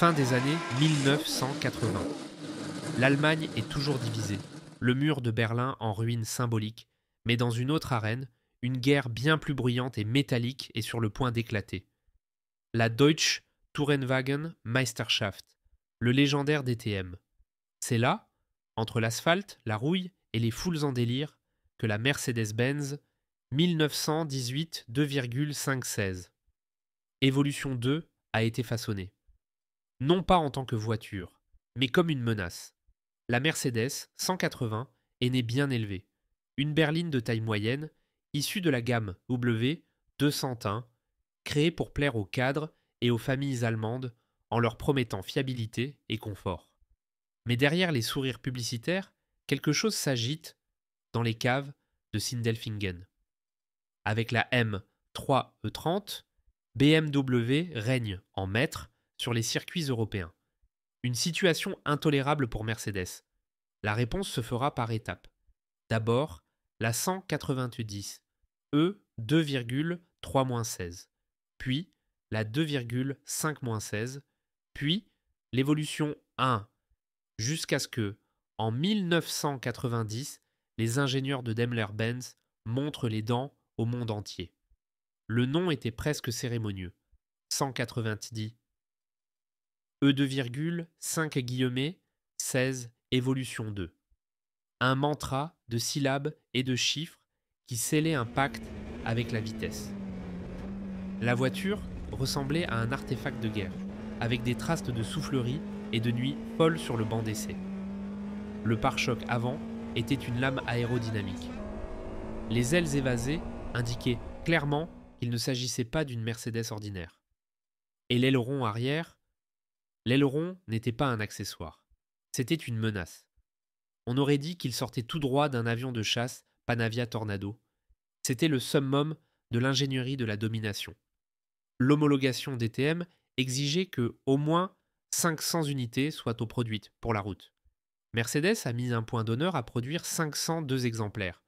Fin des années 1980. L'Allemagne est toujours divisée. Le mur de Berlin en ruine symbolique, mais dans une autre arène, une guerre bien plus bruyante et métallique est sur le point d'éclater. La Deutsche Tourenwagen Meisterschaft, le légendaire DTM. C'est là, entre l'asphalte, la rouille et les foules en délire, que la Mercedes-Benz 1918 2,516 Evolution 2 a été façonnée. Non pas en tant que voiture, mais comme une menace. La Mercedes 180 est née bien élevée. Une berline de taille moyenne, issue de la gamme W 201, créée pour plaire aux cadres et aux familles allemandes en leur promettant fiabilité et confort. Mais derrière les sourires publicitaires, quelque chose s'agite dans les caves de Sindelfingen. Avec la M3E30, BMW règne en maître sur les circuits européens. Une situation intolérable pour Mercedes. La réponse se fera par étapes. D'abord, la 190 E 2,3-16, puis la 2,5-16, puis l'évolution 1, jusqu'à ce que, en 1990, les ingénieurs de Daimler-Benz montrent les dents au monde entier. Le nom était presque cérémonieux. 190 E2, 5 guillemets, 16, évolution 2. Un mantra de syllabes et de chiffres qui scellait un pacte avec la vitesse. La voiture ressemblait à un artefact de guerre, avec des traces de soufflerie et de nuit folles sur le banc d'essai. Le pare-choc avant était une lame aérodynamique. Les ailes évasées indiquaient clairement qu'il ne s'agissait pas d'une Mercedes ordinaire. Et l'aileron arrière, l'aileron n'était pas un accessoire. C'était une menace. On aurait dit qu'il sortait tout droit d'un avion de chasse Panavia Tornado. C'était le summum de l'ingénierie de la domination. L'homologation DTM exigeait que au moins 500 unités soient produites pour la route. Mercedes a mis un point d'honneur à produire 502 exemplaires,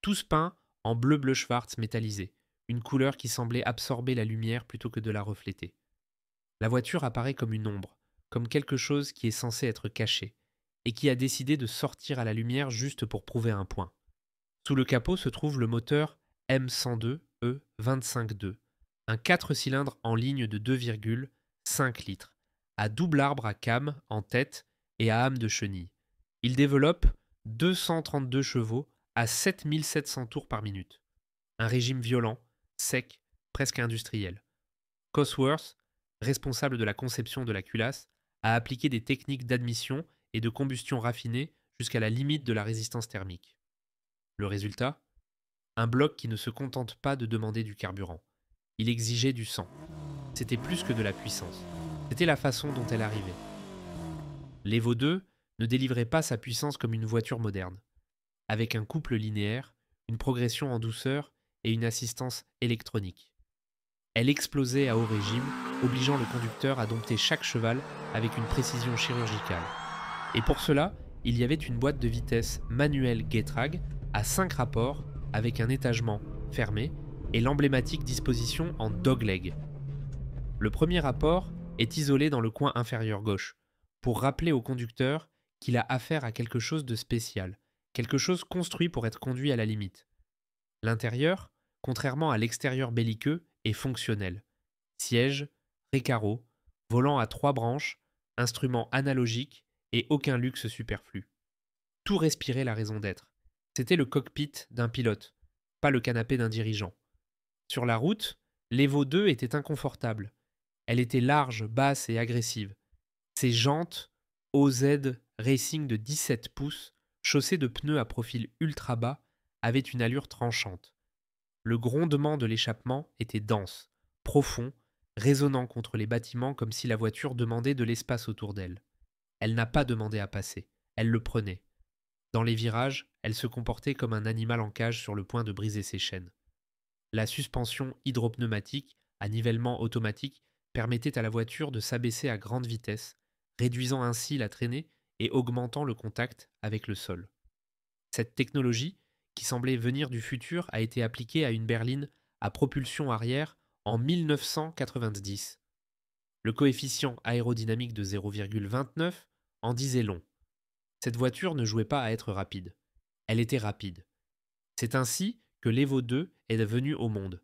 tous peints en bleu-bleu-schwarz métallisé, une couleur qui semblait absorber la lumière plutôt que de la refléter. La voiture apparaît comme une ombre, comme quelque chose qui est censé être caché, et qui a décidé de sortir à la lumière juste pour prouver un point. Sous le capot se trouve le moteur M102E252, un 4 cylindres en ligne de 2,5 litres, à double arbre à cames en tête et à âme de chenille. Il développe 232 chevaux à 7700 tours par minute. Un régime violent, sec, presque industriel. Cosworth, responsable de la conception de la culasse, a appliqué des techniques d'admission et de combustion raffinées jusqu'à la limite de la résistance thermique. Le résultat ? Un bloc qui ne se contente pas de demander du carburant. Il exigeait du sang. C'était plus que de la puissance. C'était la façon dont elle arrivait. L'Evo 2 ne délivrait pas sa puissance comme une voiture moderne. Avec un couple linéaire, une progression en douceur et une assistance électronique. Elle explosait à haut régime, obligeant le conducteur à dompter chaque cheval avec une précision chirurgicale. Et pour cela, il y avait une boîte de vitesse manuelle Getrag à 5 rapports avec un étagement fermé et l'emblématique disposition en dogleg. Le premier rapport est isolé dans le coin inférieur gauche pour rappeler au conducteur qu'il a affaire à quelque chose de spécial, quelque chose construit pour être conduit à la limite. L'intérieur, contrairement à l'extérieur belliqueux, est fonctionnel. Siège, récaro, volant à 3 branches, instruments analogiques et aucun luxe superflu. Tout respirait la raison d'être. C'était le cockpit d'un pilote, pas le canapé d'un dirigeant. Sur la route, l'Evo 2 était inconfortable. Elle était large, basse et agressive. Ses jantes OZ Racing de 17 pouces, chaussées de pneus à profil ultra bas, avaient une allure tranchante. Le grondement de l'échappement était dense, profond, résonnant contre les bâtiments comme si la voiture demandait de l'espace autour d'elle. Elle n'a pas demandé à passer, elle le prenait. Dans les virages, elle se comportait comme un animal en cage sur le point de briser ses chaînes. La suspension hydropneumatique à nivellement automatique permettait à la voiture de s'abaisser à grande vitesse, réduisant ainsi la traînée et augmentant le contact avec le sol. Cette technologie, qui semblait venir du futur, a été appliquée à une berline à propulsion arrière en 1990. Le coefficient aérodynamique de 0,29 en disait long. Cette voiture ne jouait pas à être rapide. Elle était rapide. C'est ainsi que l'Evo 2 est venu au monde.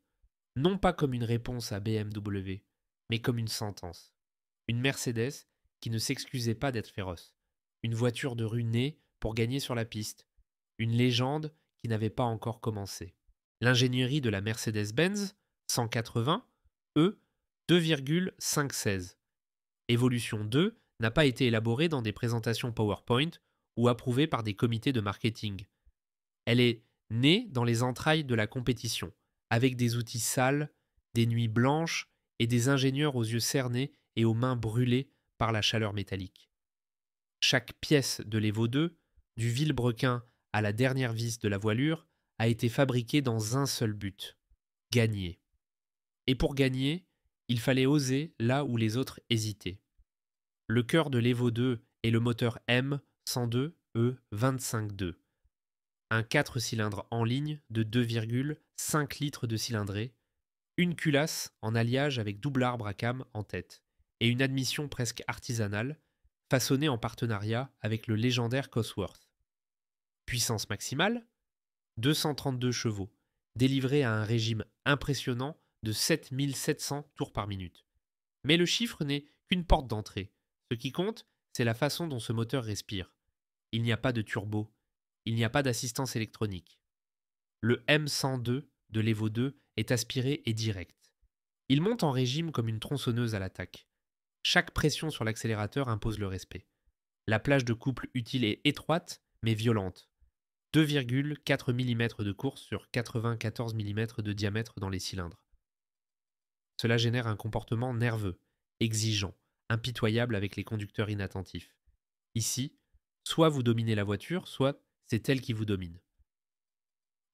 Non pas comme une réponse à BMW, mais comme une sentence. Une Mercedes qui ne s'excusait pas d'être féroce. Une voiture de rue née pour gagner sur la piste. Une légende qui n'avait pas encore commencé. L'ingénierie de la Mercedes-Benz 180, E, 2,516. Evolution 2 n'a pas été élaborée dans des présentations PowerPoint ou approuvée par des comités de marketing. Elle est née dans les entrailles de la compétition, avec des outils sales, des nuits blanches et des ingénieurs aux yeux cernés et aux mains brûlées par la chaleur métallique. Chaque pièce de l'Evo 2, du vilebrequin à la dernière vis de la voilure, a été fabriquée dans un seul but: gagner. Et pour gagner, il fallait oser là où les autres hésitaient. Le cœur de l'Evo 2 est le moteur M102E252. Un 4 cylindres en ligne de 2,5 litres de cylindrée, une culasse en alliage avec double arbre à cames en tête, et une admission presque artisanale, façonnée en partenariat avec le légendaire Cosworth. Puissance maximale, 232 chevaux, délivrés à un régime impressionnant de 7700 tours par minute. Mais le chiffre n'est qu'une porte d'entrée. Ce qui compte, c'est la façon dont ce moteur respire. Il n'y a pas de turbo, il n'y a pas d'assistance électronique. Le M102 de l'Evo 2 est aspiré et direct. Il monte en régime comme une tronçonneuse à l'attaque. Chaque pression sur l'accélérateur impose le respect. La plage de couple utile est étroite, mais violente. 2,4 mm de course sur 94 mm de diamètre dans les cylindres. Cela génère un comportement nerveux, exigeant, impitoyable avec les conducteurs inattentifs. Ici, soit vous dominez la voiture, soit c'est elle qui vous domine.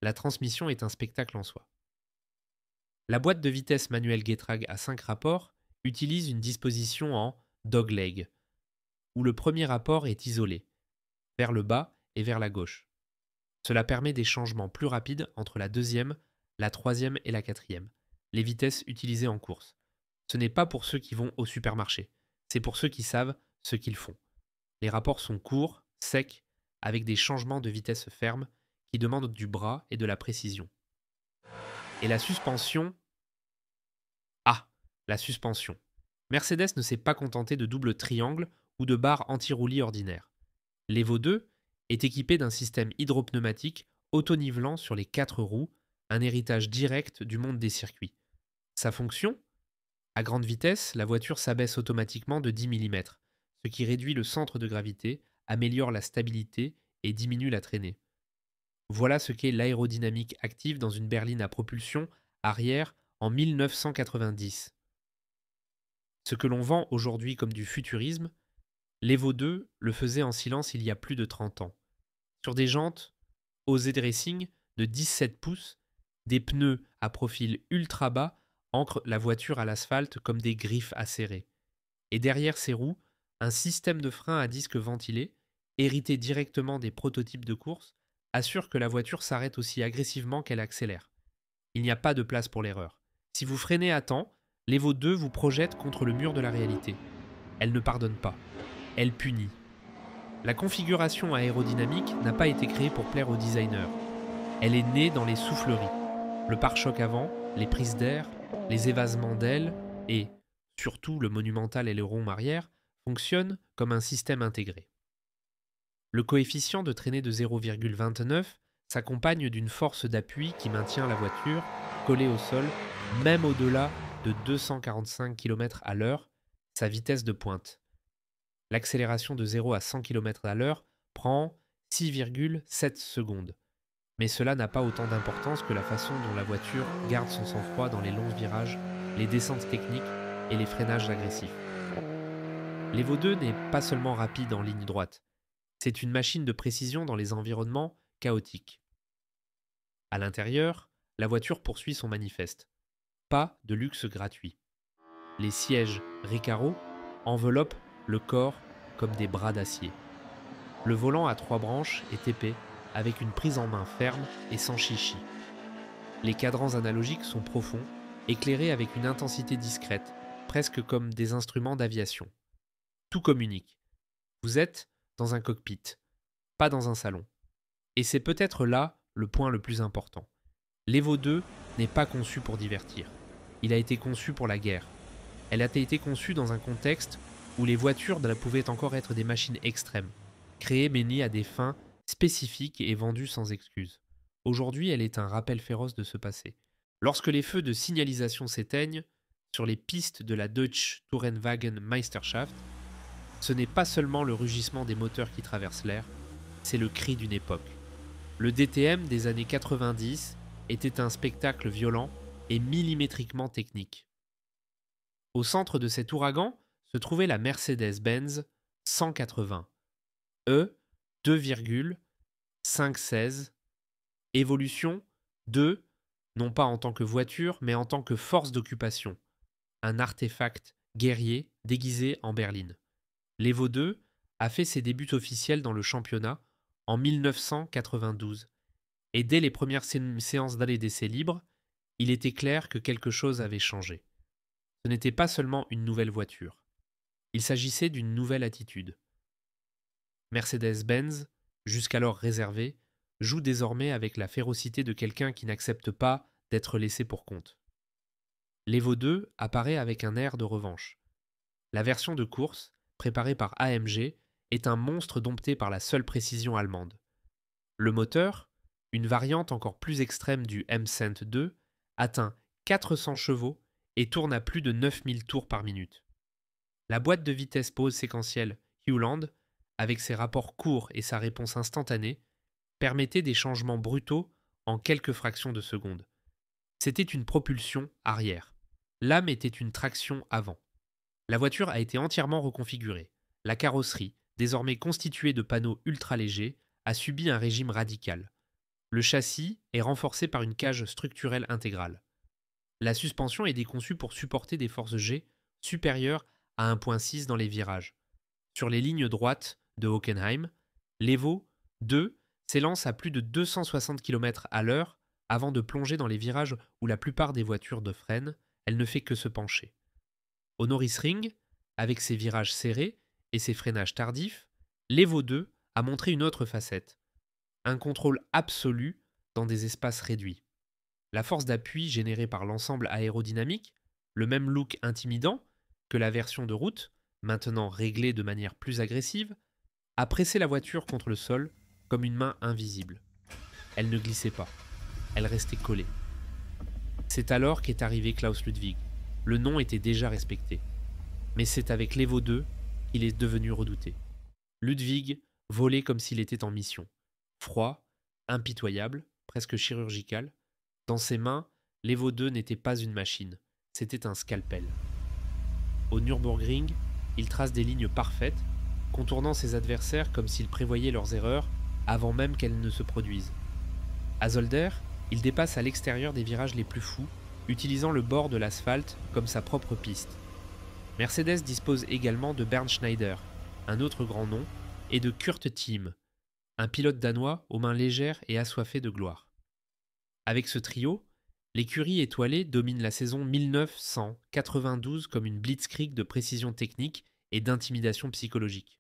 La transmission est un spectacle en soi. La boîte de vitesse manuelle Getrag à 5 rapports utilise une disposition en dogleg, où le premier rapport est isolé, vers le bas et vers la gauche. Cela permet des changements plus rapides entre la deuxième, la troisième et la quatrième, les vitesses utilisées en course. Ce n'est pas pour ceux qui vont au supermarché, c'est pour ceux qui savent ce qu'ils font. Les rapports sont courts, secs, avec des changements de vitesse fermes qui demandent du bras et de la précision. Et la suspension... Ah, la suspension. Mercedes ne s'est pas contentée de double triangle ou de barres anti-roulis ordinaires. L'Evo 2 est équipé d'un système hydropneumatique auto-nivelant sur les 4 roues, un héritage direct du monde des circuits. Sa fonction ? À grande vitesse, la voiture s'abaisse automatiquement de 10 mm, ce qui réduit le centre de gravité, améliore la stabilité et diminue la traînée. Voilà ce qu'est l'aérodynamique active dans une berline à propulsion arrière en 1990. Ce que l'on vend aujourd'hui comme du futurisme, l'Evo 2 le faisait en silence il y a plus de 30 ans. Sur des jantes OZ Racing de 17 pouces, des pneus à profil ultra bas ancrent la voiture à l'asphalte comme des griffes acérées. Et derrière ces roues, un système de frein à disque ventilé, hérité directement des prototypes de course, assure que la voiture s'arrête aussi agressivement qu'elle accélère. Il n'y a pas de place pour l'erreur. Si vous freinez à temps, l'Evo 2 vous projette contre le mur de la réalité. Elle ne pardonne pas. Elle punit. La configuration aérodynamique n'a pas été créée pour plaire aux designers. Elle est née dans les souffleries. Le pare-choc avant, les prises d'air, les évasements d'ailes et, surtout le monumental aileron arrière, fonctionnent comme un système intégré. Le coefficient de traînée de 0,29 s'accompagne d'une force d'appui qui maintient la voiture collée au sol, même au-delà de 245 km à l'heure, sa vitesse de pointe. L'accélération de 0 à 100 km à l'heure prend 6,7 secondes. Mais cela n'a pas autant d'importance que la façon dont la voiture garde son sang-froid dans les longs virages, les descentes techniques et les freinages agressifs. L'Evo 2 n'est pas seulement rapide en ligne droite, c'est une machine de précision dans les environnements chaotiques. À l'intérieur, la voiture poursuit son manifeste. Pas de luxe gratuit. Les sièges Recaro enveloppent le corps comme des bras d'acier. Le volant à 3 branches est épais, avec une prise en main ferme et sans chichi. Les cadrans analogiques sont profonds, éclairés avec une intensité discrète, presque comme des instruments d'aviation. Tout communique. Vous êtes dans un cockpit, pas dans un salon. Et c'est peut-être là le point le plus important. L'Evo 2 n'est pas conçu pour divertir. Il a été conçu pour la guerre. Elle a été conçue dans un contexte où les voitures pouvaient encore être des machines extrêmes, créées mais nées à des fins spécifiques et vendues sans excuse. Aujourd'hui, elle est un rappel féroce de ce passé. Lorsque les feux de signalisation s'éteignent sur les pistes de la Deutsche Tourenwagen Meisterschaft, ce n'est pas seulement le rugissement des moteurs qui traversent l'air, c'est le cri d'une époque. Le DTM des années 90 était un spectacle violent et millimétriquement technique. Au centre de cet ouragan se trouvait la Mercedes-Benz 180 E 2,516, évolution 2, non pas en tant que voiture, mais en tant que force d'occupation, un artefact guerrier déguisé en berline. L'Evo 2 a fait ses débuts officiels dans le championnat en 1992, et dès les premières séances d'essais libres, il était clair que quelque chose avait changé. Ce n'était pas seulement une nouvelle voiture. Il s'agissait d'une nouvelle attitude. Mercedes-Benz, jusqu'alors réservé, joue désormais avec la férocité de quelqu'un qui n'accepte pas d'être laissé pour compte. L'Evo 2 apparaît avec un air de revanche. La version de course, préparée par AMG, est un monstre dompté par la seule précision allemande. Le moteur, une variante encore plus extrême du M-Cent 2, atteint 400 chevaux et tourne à plus de 9000 tours par minute. La boîte de vitesse pause séquentielle Hewland, avec ses rapports courts et sa réponse instantanée, permettait des changements brutaux en quelques fractions de seconde. C'était une propulsion arrière. L'âme était une traction avant. La voiture a été entièrement reconfigurée. La carrosserie, désormais constituée de panneaux ultra légers, a subi un régime radical. Le châssis est renforcé par une cage structurelle intégrale. La suspension est conçue pour supporter des forces G supérieures à 1,6 dans les virages. Sur les lignes droites de Hockenheim, l'Evo 2 s'élance à plus de 260 km/h avant de plonger dans les virages où la plupart des voitures de freinent, elle ne fait que se pencher. Au Norrisring, avec ses virages serrés et ses freinages tardifs, l'Evo 2 a montré une autre facette. Un contrôle absolu dans des espaces réduits. La force d'appui générée par l'ensemble aérodynamique, le même look intimidant que la version de route, maintenant réglée de manière plus agressive, a pressé la voiture contre le sol comme une main invisible. Elle ne glissait pas, elle restait collée. C'est alors qu'est arrivé Klaus Ludwig. Le nom était déjà respecté. Mais c'est avec l'Evo 2 qu'il est devenu redouté. Ludwig volait comme s'il était en mission. Froid, impitoyable, presque chirurgical. Dans ses mains, l'Evo 2 n'était pas une machine, c'était un scalpel. Au Nürburgring, il trace des lignes parfaites, contournant ses adversaires comme s'il prévoyait leurs erreurs avant même qu'elles ne se produisent. À Zolder, il dépasse à l'extérieur des virages les plus fous, utilisant le bord de l'asphalte comme sa propre piste. Mercedes dispose également de Bernd Schneider, un autre grand nom, et de Kurt Thiim, un pilote danois aux mains légères et assoiffé de gloire. Avec ce trio, l'écurie étoilée domine la saison 1992 comme une blitzkrieg de précision technique et d'intimidation psychologique.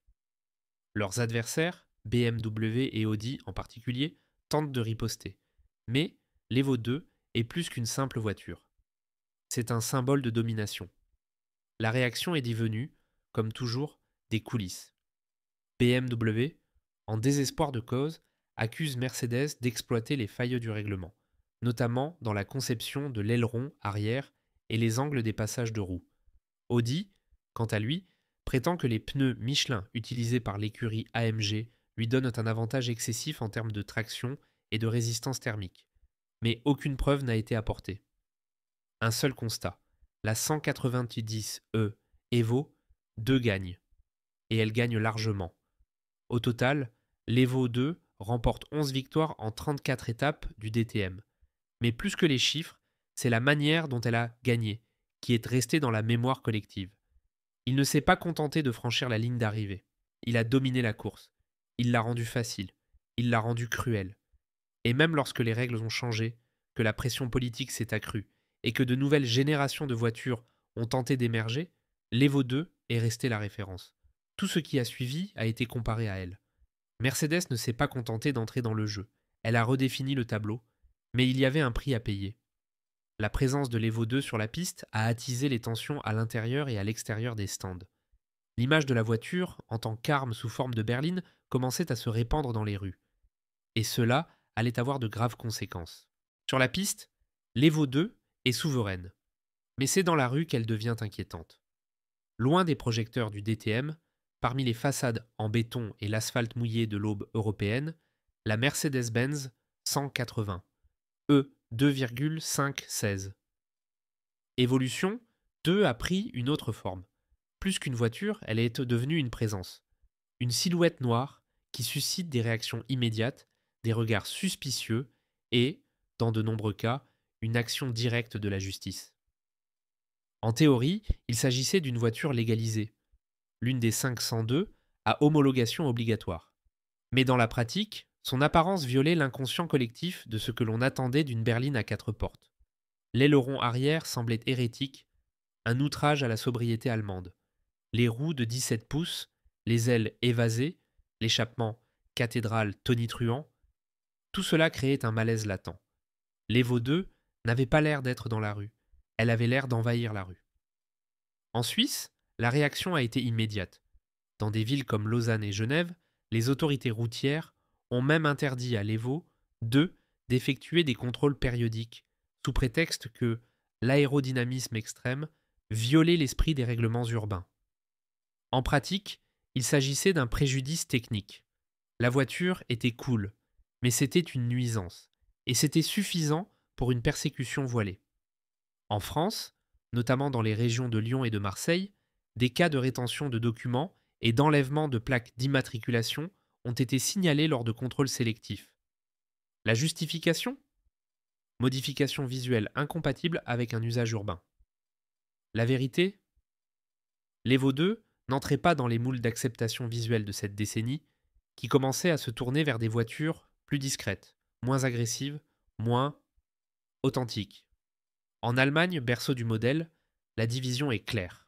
Leurs adversaires, BMW et Audi en particulier, tentent de riposter. Mais l'Evo 2 est plus qu'une simple voiture. C'est un symbole de domination. La réaction est devenue, comme toujours, des coulisses. BMW, en désespoir de cause, accuse Mercedes d'exploiter les failles du règlement, notamment dans la conception de l'aileron arrière et les angles des passages de roues. Audi, quant à lui, prétend que les pneus Michelin utilisés par l'écurie AMG lui donnent un avantage excessif en termes de traction et de résistance thermique. Mais aucune preuve n'a été apportée. Un seul constat, la 190E Evo 2 gagne. Et elle gagne largement. Au total, l'Evo 2 remporte 11 victoires en 34 étapes du DTM. Mais plus que les chiffres, c'est la manière dont elle a gagné qui est restée dans la mémoire collective. Il ne s'est pas contenté de franchir la ligne d'arrivée. Il a dominé la course. Il l'a rendue facile. Il l'a rendue cruelle. Et même lorsque les règles ont changé, que la pression politique s'est accrue et que de nouvelles générations de voitures ont tenté d'émerger, l'Evo 2 est resté la référence. Tout ce qui a suivi a été comparé à elle. Mercedes ne s'est pas contentée d'entrer dans le jeu. Elle a redéfini le tableau, mais il y avait un prix à payer. La présence de l'Evo 2 sur la piste a attisé les tensions à l'intérieur et à l'extérieur des stands. L'image de la voiture, en tant qu'arme sous forme de berline, commençait à se répandre dans les rues. Et cela allait avoir de graves conséquences. Sur la piste, l'Evo 2 est souveraine. Mais c'est dans la rue qu'elle devient inquiétante. Loin des projecteurs du DTM, parmi les façades en béton et l'asphalte mouillé de l'aube européenne, la Mercedes-Benz 180, E 2,516. Évolution, 2 a pris une autre forme. Plus qu'une voiture, elle est devenue une présence. Une silhouette noire qui suscite des réactions immédiates, des regards suspicieux et, dans de nombreux cas, une action directe de la justice. En théorie, il s'agissait d'une voiture légalisée, l'une des 502 à homologation obligatoire. Mais dans la pratique, son apparence violait l'inconscient collectif de ce que l'on attendait d'une berline à 4 portes. L'aileron arrière semblait hérétique, un outrage à la sobriété allemande. Les roues de 17 pouces, les ailes évasées, l'échappement cathédrale tonitruant, tout cela créait un malaise latent. L'Evo 2 n'avait pas l'air d'être dans la rue, elle avait l'air d'envahir la rue. En Suisse, la réaction a été immédiate. Dans des villes comme Lausanne et Genève, les autorités routières ont même interdit à l'Evo 2 d'effectuer des contrôles périodiques, sous prétexte que l'aérodynamisme extrême violait l'esprit des règlements urbains. En pratique, il s'agissait d'un préjudice technique. La voiture était cool, mais c'était une nuisance, et c'était suffisant pour une persécution voilée. En France, notamment dans les régions de Lyon et de Marseille, des cas de rétention de documents et d'enlèvement de plaques d'immatriculation ont été signalés lors de contrôles sélectifs. La justification ? Modification visuelle incompatible avec un usage urbain. La vérité ? L'Evo 2 n'entrait pas dans les moules d'acceptation visuelle de cette décennie, qui commençait à se tourner vers des voitures plus discrètes, moins agressives, moins authentiques. En Allemagne, berceau du modèle, la division est claire.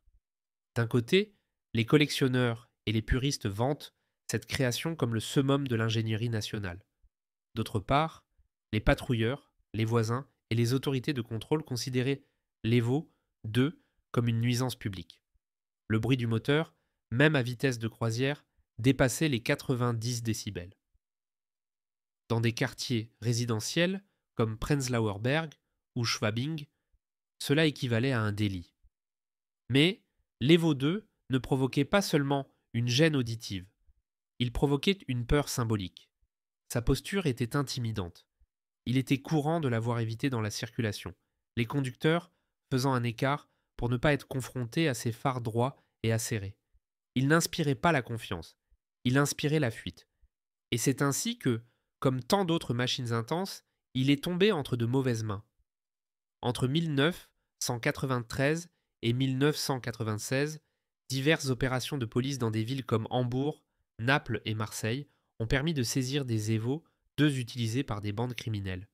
D'un côté, les collectionneurs et les puristes vantent cette création comme le summum de l'ingénierie nationale. D'autre part, les patrouilleurs, les voisins et les autorités de contrôle considéraient l'Evo 2 comme une nuisance publique. Le bruit du moteur, même à vitesse de croisière, dépassait les 90 décibels. Dans des quartiers résidentiels comme Prenzlauer Berg ou Schwabing, cela équivalait à un délit. Mais l'Evo 2 ne provoquait pas seulement une gêne auditive, il provoquait une peur symbolique. Sa posture était intimidante. Il était courant de la voir éviter dans la circulation, les conducteurs faisant un écart pour ne pas être confrontés à ses phares droits et acérés. Il n'inspirait pas la confiance, il inspirait la fuite. Et c'est ainsi que, comme tant d'autres machines intenses, il est tombé entre de mauvaises mains. Entre 1993 et 1996, diverses opérations de police dans des villes comme Hambourg, Naples et Marseille ont permis de saisir des Evo, 2 utilisés par des bandes criminelles.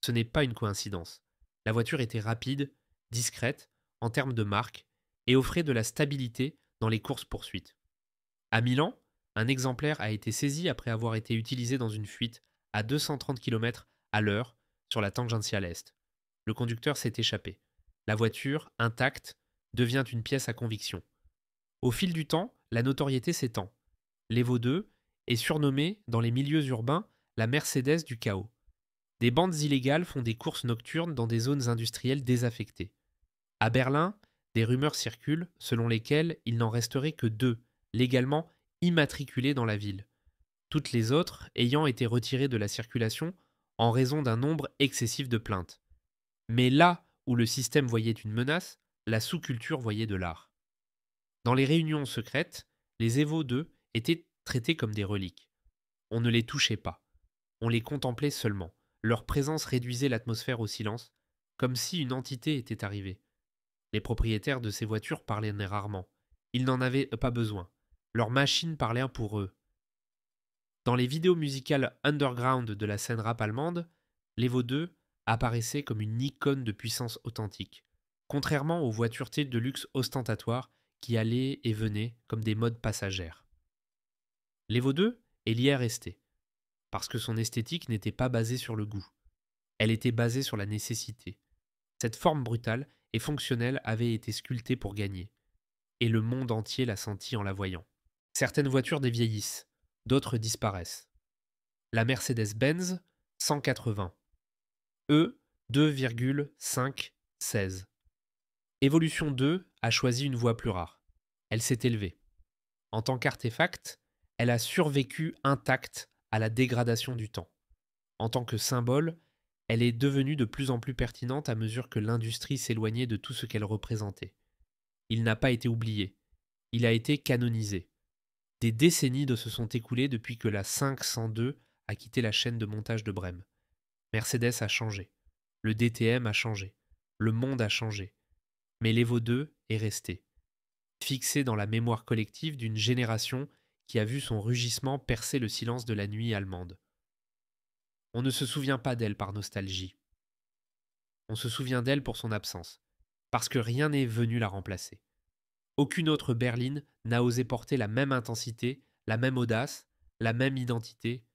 Ce n'est pas une coïncidence. La voiture était rapide, discrète, en termes de marque, et offrait de la stabilité dans les courses-poursuites. À Milan, un exemplaire a été saisi après avoir été utilisé dans une fuite à 230 km/h sur la tangentiale est. Le conducteur s'est échappé. La voiture, intacte, devient une pièce à conviction. Au fil du temps, la notoriété s'étend. L'Evo 2 est surnommée dans les milieux urbains la Mercedes du chaos. Des bandes illégales font des courses nocturnes dans des zones industrielles désaffectées. À Berlin, des rumeurs circulent selon lesquelles il n'en resterait que 2, légalement immatriculés dans la ville. Toutes les autres ayant été retirées de la circulation en raison d'un nombre excessif de plaintes. Mais là où le système voyait une menace, la sous-culture voyait de l'art. Dans les réunions secrètes, les Evo 2 étaient traités comme des reliques. On ne les touchait pas. On les contemplait seulement. Leur présence réduisait l'atmosphère au silence, comme si une entité était arrivée. Les propriétaires de ces voitures parlaient rarement. Ils n'en avaient pas besoin. Leurs machines parlaient pour eux. Dans les vidéos musicales underground de la scène rap allemande, l'Evo 2 apparaissait comme une icône de puissance authentique. contrairement aux voitures de luxe ostentatoires qui allaient et venaient comme des modes passagères. L'Evo 2 est liée à rester, parce que son esthétique n'était pas basée sur le goût. Elle était basée sur la nécessité. Cette forme brutale et fonctionnelle avait été sculptée pour gagner, et le monde entier l'a senti en la voyant. Certaines voitures dévieillissent, d'autres disparaissent. La Mercedes-Benz 180, E 2,516. Evolution 2 a choisi une voie plus rare. Elle s'est élevée. En tant qu'artefact, elle a survécu intacte à la dégradation du temps. En tant que symbole, elle est devenue de plus en plus pertinente à mesure que l'industrie s'éloignait de tout ce qu'elle représentait. Il n'a pas été oublié. Il a été canonisé. Des décennies se sont écoulées depuis que la 502 a quitté la chaîne de montage de Brême. Mercedes a changé. Le DTM a changé. Le monde a changé. Mais l'Evo 2 est resté, fixé dans la mémoire collective d'une génération qui a vu son rugissement percer le silence de la nuit allemande. On ne se souvient pas d'elle par nostalgie. On se souvient d'elle pour son absence, parce que rien n'est venu la remplacer. Aucune autre berline n'a osé porter la même intensité, la même audace, la même identité.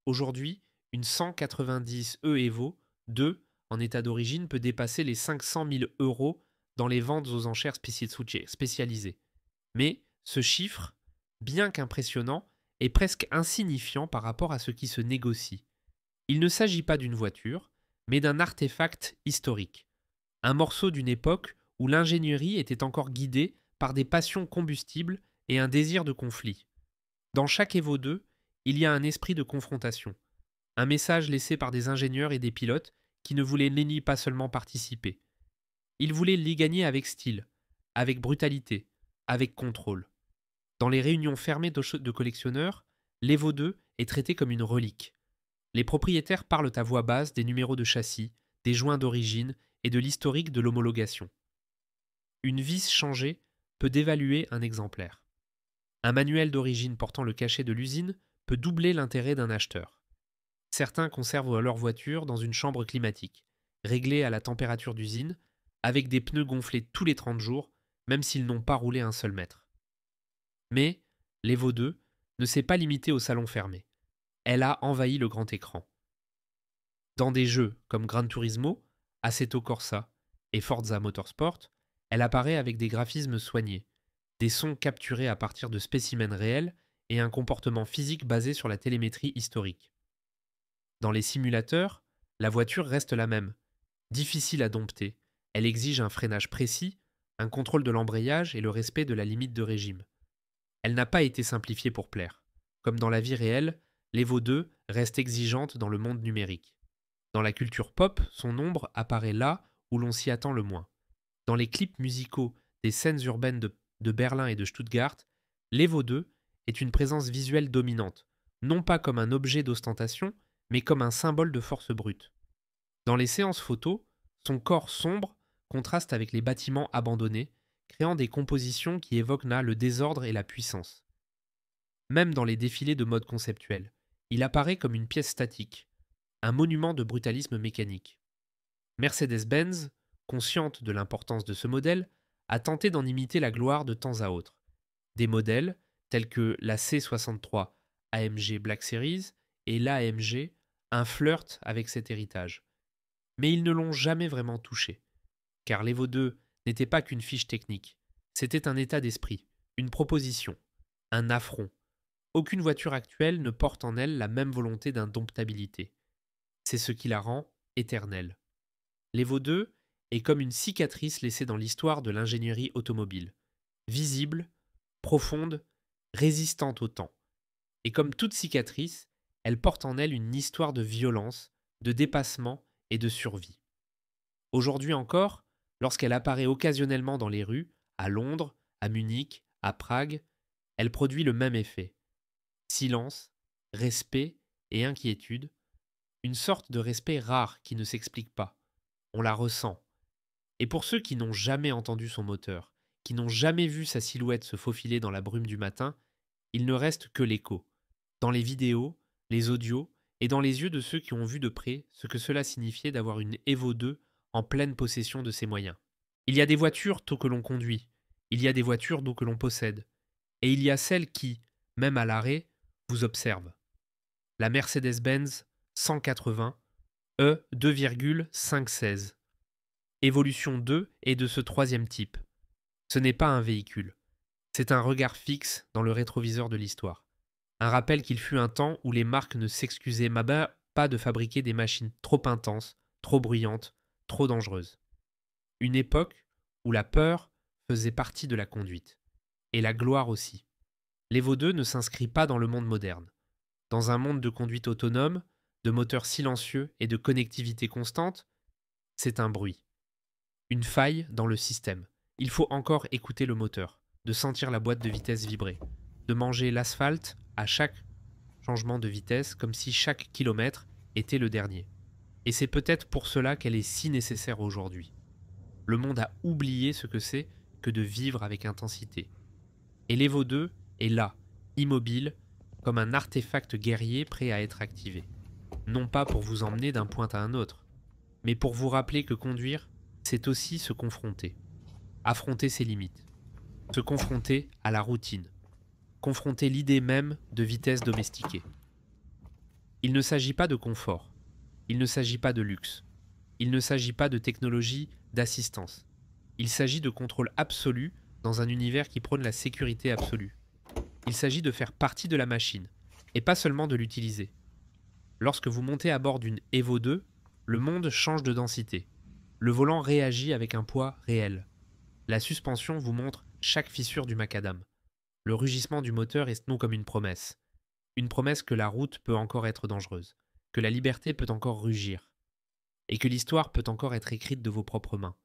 Aujourd'hui, une 190 Evo 2 en état d'origine peut dépasser les 500 000 € dans les ventes aux enchères spécialisées. Mais ce chiffre, bien qu'impressionnant, est presque insignifiant par rapport à ce qui se négocie. Il ne s'agit pas d'une voiture, mais d'un artefact historique. Un morceau d'une époque où l'ingénierie était encore guidée par des passions combustibles et un désir de conflit. Dans chaque Evo 2, il y a un esprit de confrontation. Un message laissé par des ingénieurs et des pilotes qui ne voulaient ni pas seulement participer. Ils voulaient l'y gagner avec style, avec brutalité, avec contrôle. Dans les réunions fermées de collectionneurs, l'Evo 2 est traité comme une relique. Les propriétaires parlent à voix basse des numéros de châssis, des joints d'origine et de l'historique de l'homologation. Une vis changée peut dévaluer un exemplaire. Un manuel d'origine portant le cachet de l'usine peut doubler l'intérêt d'un acheteur. Certains conservent leur voiture dans une chambre climatique, réglée à la température d'usine, avec des pneus gonflés tous les 30 jours, même s'ils n'ont pas roulé un seul mètre. Mais l'Evo 2 ne s'est pas limitée au salon fermé. Elle a envahi le grand écran. Dans des jeux comme Gran Turismo, Assetto Corsa et Forza Motorsport, elle apparaît avec des graphismes soignés, des sons capturés à partir de spécimens réels et un comportement physique basé sur la télémétrie historique. Dans les simulateurs, la voiture reste la même, difficile à dompter. Elle exige un freinage précis, un contrôle de l'embrayage et le respect de la limite de régime. Elle n'a pas été simplifiée pour plaire. Comme dans la vie réelle, l'Evo 2 reste exigeante dans le monde numérique. Dans la culture pop, son ombre apparaît là où l'on s'y attend le moins. Dans les clips musicaux des scènes urbaines de Berlin et de Stuttgart, l'Evo 2 est une présence visuelle dominante, non pas comme un objet d'ostentation, mais comme un symbole de force brute. Dans les séances photos, son corps sombre contraste avec les bâtiments abandonnés, créant des compositions qui évoquent là le désordre et la puissance. Même dans les défilés de mode conceptuel, il apparaît comme une pièce statique, un monument de brutalisme mécanique. Mercedes-Benz, consciente de l'importance de ce modèle, a tenté d'en imiter la gloire de temps à autre. Des modèles tels que la C63 AMG Black Series et l'AMG un flirt avec cet héritage. Mais ils ne l'ont jamais vraiment touché, car l'Evo 2 n'était pas qu'une fiche technique, c'était un état d'esprit, une proposition, un affront. Aucune voiture actuelle ne porte en elle la même volonté d'indomptabilité. C'est ce qui la rend éternelle. L'Evo 2 est comme une cicatrice laissée dans l'histoire de l'ingénierie automobile, visible, profonde, résistante au temps. Et comme toute cicatrice, elle porte en elle une histoire de violence, de dépassement et de survie. Aujourd'hui encore, lorsqu'elle apparaît occasionnellement dans les rues, à Londres, à Munich, à Prague, elle produit le même effet. Silence, respect et inquiétude, une sorte de respect rare qui ne s'explique pas. On la ressent. Et pour ceux qui n'ont jamais entendu son moteur, qui n'ont jamais vu sa silhouette se faufiler dans la brume du matin, il ne reste que l'écho. Dans les vidéos, les audios et dans les yeux de ceux qui ont vu de près ce que cela signifiait d'avoir une Evo 2 en pleine possession de ses moyens. Il y a des voitures tôt que l'on conduit, il y a des voitures d'eau que l'on possède, et il y a celles qui, même à l'arrêt, vous observent. La Mercedes-Benz 180 E 2,516. Évolution 2 est de ce troisième type. Ce n'est pas un véhicule. C'est un regard fixe dans le rétroviseur de l'histoire. Un rappel qu'il fut un temps où les marques ne s'excusaient pas de fabriquer des machines trop intenses, trop bruyantes, trop dangereuses. Une époque où la peur faisait partie de la conduite. Et la gloire aussi. L'Evo 2 ne s'inscrit pas dans le monde moderne. Dans un monde de conduite autonome, de moteurs silencieux et de connectivité constante, c'est un bruit. Une faille dans le système. Il faut encore écouter le moteur, de sentir la boîte de vitesse vibrer, de manger l'asphalte à chaque changement de vitesse comme si chaque kilomètre était le dernier. Et c'est peut-être pour cela qu'elle est si nécessaire aujourd'hui. Le monde a oublié ce que c'est que de vivre avec intensité. Et l'Evo 2 est là, immobile, comme un artefact guerrier prêt à être activé. Non pas pour vous emmener d'un point à un autre, mais pour vous rappeler que conduire, c'est aussi se confronter. Affronter ses limites. Se confronter à la routine. Confronter l'idée même de vitesse domestiquée. Il ne s'agit pas de confort. Il ne s'agit pas de luxe. Il ne s'agit pas de technologie d'assistance. Il s'agit de contrôle absolu dans un univers qui prône la sécurité absolue. Il s'agit de faire partie de la machine, et pas seulement de l'utiliser. Lorsque vous montez à bord d'une Evo 2, le monde change de densité. Le volant réagit avec un poids réel. La suspension vous montre chaque fissure du macadam. Le rugissement du moteur est non comme une promesse. Une promesse que la route peut encore être dangereuse, que la liberté peut encore rugir, et que l'histoire peut encore être écrite de vos propres mains.